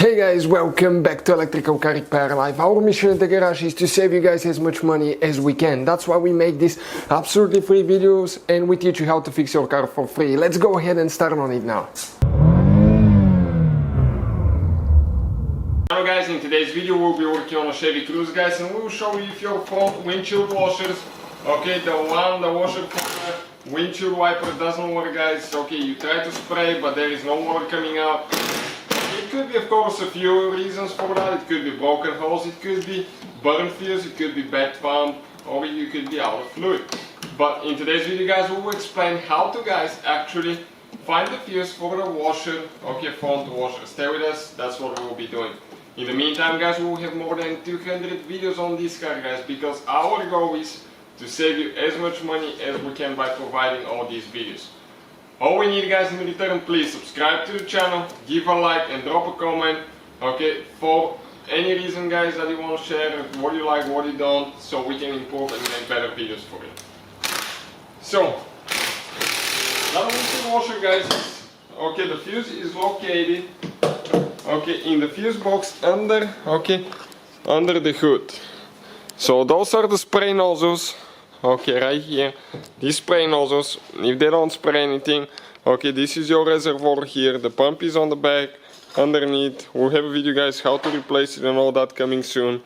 Hey guys, welcome back to Electrical Car Repair Live. Our mission at the garage is to save you guys as much money as we can. That's why we make these absolutely free videos and we teach you how to fix your car for free. Let's go ahead and start on it now. Hello guys, in today's video we'll be working on a Chevy Cruze, guys, and we'll show you if your front windshield washers, okay, the washer for the windshield wiper doesn't work, guys. Okay, you try to spray but there is no water coming out. It could be, of course, a few reasons for that. It could be broken hose, it could be burnt fuse, it could be bad pump, or you could be out of fluid. But in today's video, guys, we will explain how to, guys, actually find the fuse for the washer, okay, front washer. Stay with us, that's what we will be doing. In the meantime, guys, we will have more than 200 videos on this car, guys, because our goal is to save you as much money as we can by providing all these videos. All we need, guys, in return, please subscribe to the channel, give a like and drop a comment, okay, for any reason, guys, that you want to share, what you like, what you don't, so we can improve and make better videos for you. So, that windshield washer, guys, okay, the fuse is located, okay, in the fuse box under the hood. So those are the spray nozzles. Okay, right here, these spray nozzles, if they don't spray anything, okay, this is your reservoir here, the pump is on the back, underneath. We'll have a video, guys, how to replace it and all that coming soon.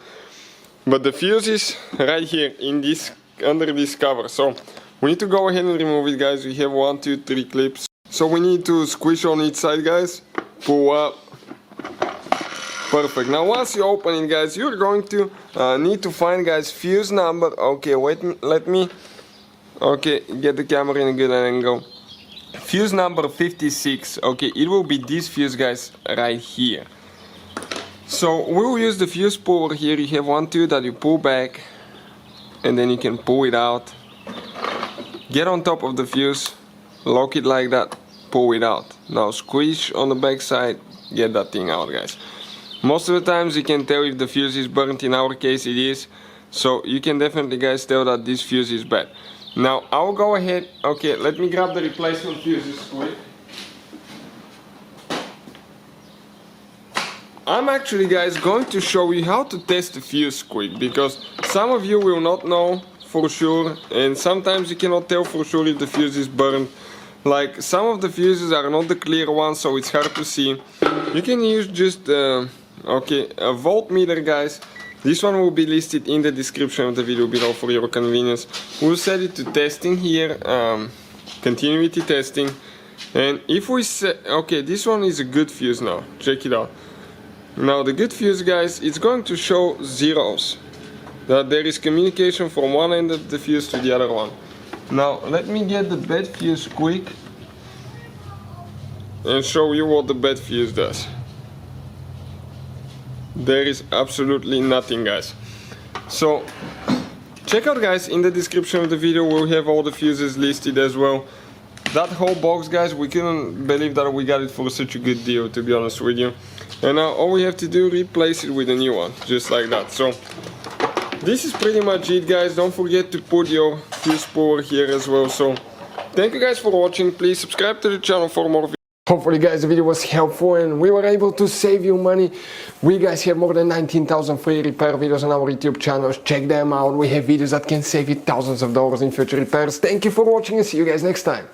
But the fuse is right here, in this, under this cover, so we need to go ahead and remove it, guys. We have 1, 2, 3 clips. So we need to squish on each side, guys, pull up. Perfect. Now once you open it, guys, you're going to need to find, guys, fuse number. Okay, let me get the camera in a good angle. Fuse number 56. Okay, it will be this fuse, guys, right here. So we will use the fuse puller here. You have 1, 2 that you pull back and then you can pull it out. Get on top of the fuse, lock it like that, pull it out. Now squish on the back side, get that thing out, guys. Most of the times you can tell if the fuse is burnt. In our case it is, so you can definitely, guys, tell that this fuse is bad. Now I'll go ahead, okay, let me grab the replacement fuses quick. I'm actually, guys, going to show you how to test the fuse quick, because some of you will not know for sure, and sometimes you cannot tell for sure if the fuse is burnt. Like, some of the fuses are not the clear ones, so it's hard to see. You can use just a voltmeter, guys. This one will be listed in the description of the video below for your convenience. We'll set it to testing here, continuity testing. And if we set, okay, this one is a good fuse now. Check it out. Now the good fuse, guys, it's going to show zeros. That there is communication from one end of the fuse to the other one. Now let me get the bad fuse quick and show you what the bad fuse does. There is absolutely nothing, guys. So check out, guys, in the description of the video we'll have all the fuses listed as well. That whole box, guys, we couldn't believe that we got it for such a good deal, to be honest with you. And now all we have to do, replace it with a new one, just like that. So this is pretty much it, guys. Don't forget to put your fuse puller here as well. So thank you, guys, for watching. Please subscribe to the channel for more videos. Hopefully, guys, the video was helpful and we were able to save you money. We, guys, have more than 19,000 free repair videos on our YouTube channels. Check them out. We have videos that can save you thousands of dollars in future repairs. Thank you for watching and see you guys next time.